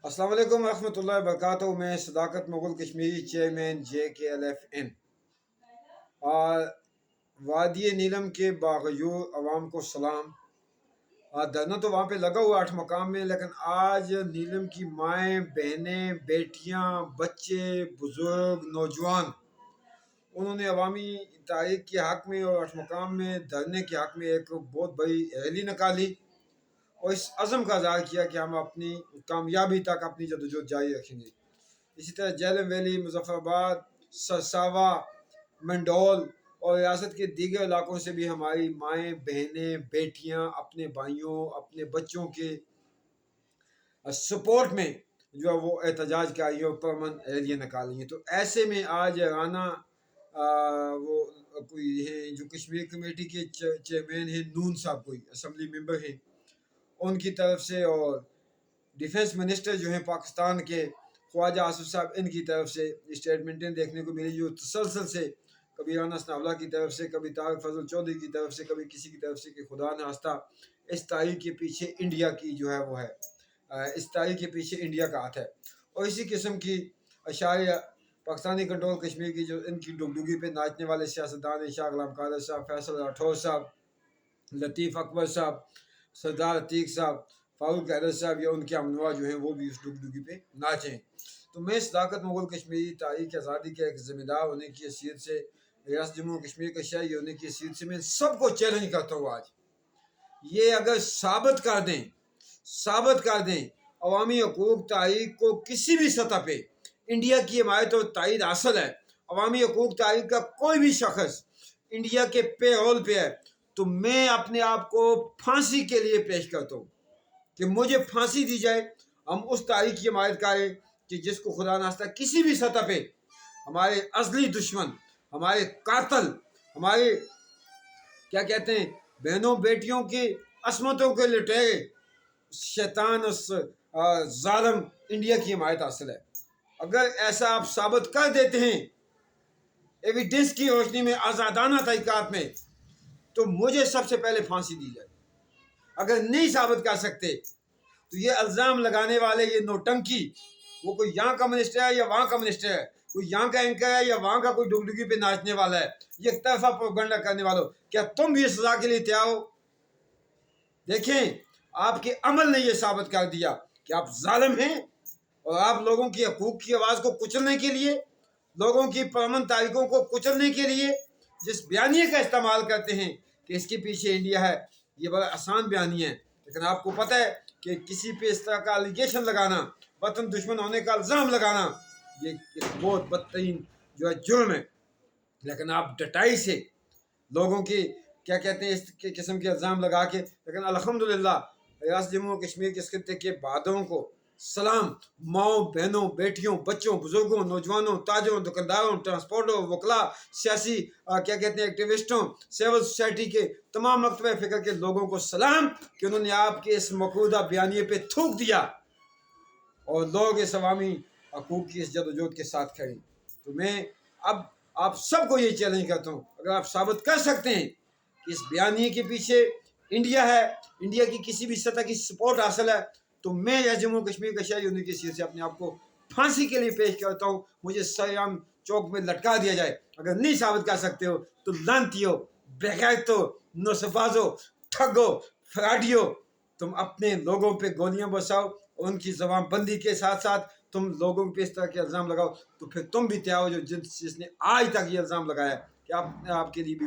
अस्सलाम वालेकुम रहमतुल्लाहि वबरकातुहू। मैं सदाकत मुगल कश्मीरी चेयरमैन JKLFN और वादी नीलम के बागयूर अवाम को सलाम। धरना तो वहाँ पे लगा हुआ 8 मकाम में, लेकिन आज नीलम की माएँ, बहनें, बेटियाँ, बच्चे, बुजुर्ग, नौजवान, उन्होंने अवामी तारीख के हक़ में और 8 मकाम में धरने के हक़ में एक बहुत बड़ी रैली निकाली और इस अज़म का इज़हार किया कि हम अपनी कामयाबी तक अपनी जदोजहद जारी रखेंगे। इसी तरह जेलम वैली, मुजफ्फराबाद, सरसावा, मंडोल और रियासत के दीगर इलाकों से भी हमारी माएँ, बहनें, बेटियाँ अपने भाइयों, अपने बच्चों के सपोर्ट में जो है वो एहतजाज का ये परमन रैलियाँ निकाली हैं। तो ऐसे में आज राना वो कोई है जो कश्मीर कमेटी के चेयरमैन हैं, नून साहब कोई असम्बली मेंबर हैं, उनकी तरफ से, और डिफेंस मिनिस्टर जो हैं पाकिस्तान के ख्वाजा आसिफ साहब, इनकी तरफ से स्टेटमेंटें देखने को मिली, जो तसलसल से कभी राना सनावला की तरफ से, कभी तारक फजल चौधरी की तरफ से, कभी किसी की तरफ से कि खुदा न खास्ता इस तारीख के पीछे इंडिया की जो है वो है, इस तारीख के पीछे इंडिया का हाथ है। और इसी किस्म की अशारिया पाकिस्तानी कंट्रोल कश्मीर की जो इनकी डुगडुगी पे नाचने वाले सियासतदान हैं, शाह गुलाम कादर साहब, फैसल राठौर साहब, लतीफ़ अकबर साहब, सरदार अतीक साहब, फारूक हैदर साहब या उनके हमनवा जो हैं वो भी उस डुगडुगी पे नाचें। तो मैं सदाकत मुगल कश्मीरी तारीख आज़ादी के एक ज़िम्मेदार होने की हैसियत से, रियासत जम्मू कश्मीर का शहरी होने की हैसियत से मैं सबको चैलेंज करता हूँ। आज ये अगर साबित कर दें अवामी हकूक़ तारीख को किसी भी सतह पे इंडिया की हमायत और तायद हासिल है, अवामी हकूक़ तारीख का कोई भी शख्स इंडिया के पे रोल पे है, तो मैं अपने आप को फांसी के लिए पेश करता हूँ कि मुझे फांसी दी जाए। हम उस तारीख की हमायत करें कि जिसको खुदा नास्ता किसी भी सतह पे हमारे असली दुश्मन, हमारे कातल, हमारे क्या कहते हैं बहनों बेटियों की असमतों के लुटेरे शैतान उस जालिम इंडिया की हिमायत हासिल है। अगर ऐसा आप साबित कर देते हैं एविडेंस की रोशनी में, आज़ादाना तहक़ीक़ात में, तो मुझे सबसे पहले फांसी दी जाए। अगर नहीं साबित कर सकते तो ये इल्ज़ाम लगाने वाले, ये नौटंकी, वो कोई यहाँ का मिनिस्टर है या वहाँ का मिनिस्टर है, कोई यहाँ का एंकर है या वहाँ का कोई डुगडुगी पे नाचने वाला है, ये एक तरफा प्रोपेगेंडा करने वालों, क्या तुम भी इस सज़ा के लिए तैयार हो? देखें, आपके अमल ने यह साबित कर दिया कि आप जालिम हैं और आप लोगों की हकूक़ की आवाज़ को कुचलने के लिए, लोगों की परमन तारीखों को कुचलने के लिए जिस बयानिए का इस्तेमाल करते हैं कि इसके पीछे इंडिया है, ये बड़ा आसान बयानी है, लेकिन आपको पता है कि किसी पे इस तरह का एलिगेशन लगाना, वतन दुश्मन होने का इल्ज़ाम लगाना, ये एक बहुत बदतरीन जो है जुर्म है। लेकिन आप डटाई से लोगों की क्या कहते हैं इस किस्म के इल्ज़ाम लगा के, लेकिन अल्हम्दुलिल्लाह रियासत जम्मू कश्मीर के इस खित्ते के बहादुरों को सलाम, माओ, बहनों, बेटियों, बच्चों, बुजुर्गों, नौजवानों, ताजरों, दुकानदारों, ट्रांसपोर्टरों, वकला, सियासी क्या कहते हैं एक्टिविस्टों, सिविल सोसाइटी के तमाम मकतबे फ़िक्र के लोगों को सलाम कि उन्होंने आपके इस मकरूदा बयानिए पे थूक दिया और लोग इस अवामी हकूक़ की इस जदोजहद के साथ खड़े। तो मैं अब आप सबको ये चैलेंज करता हूँ, अगर आप साबित कर सकते हैं कि इस बयानिए के पीछे इंडिया है, इंडिया की किसी भी सतह की सपोर्ट हासिल है, तो मैं या जम्मू कश्मीर का शहरी होने की हैसियत से अपने आप को फांसी के लिए पेश करता हूँ। मुझे सरेआम चौक में लटका दिया जाए। अगर नहीं साबित कर सकते हो तो लानतियो, बेगैरतो, नौसफाजो, ठगो, फ्राडियो, तुम अपने लोगों पे गोलियां बरसाओ, उनकी जबानबंदी के साथ साथ तुम लोगों पे इस तरह के इल्ज़ाम लगाओ, तो फिर तुम भी तैयार हो जो जिसने आज तक ये इल्ज़ाम लगाया कि आपके लिए भी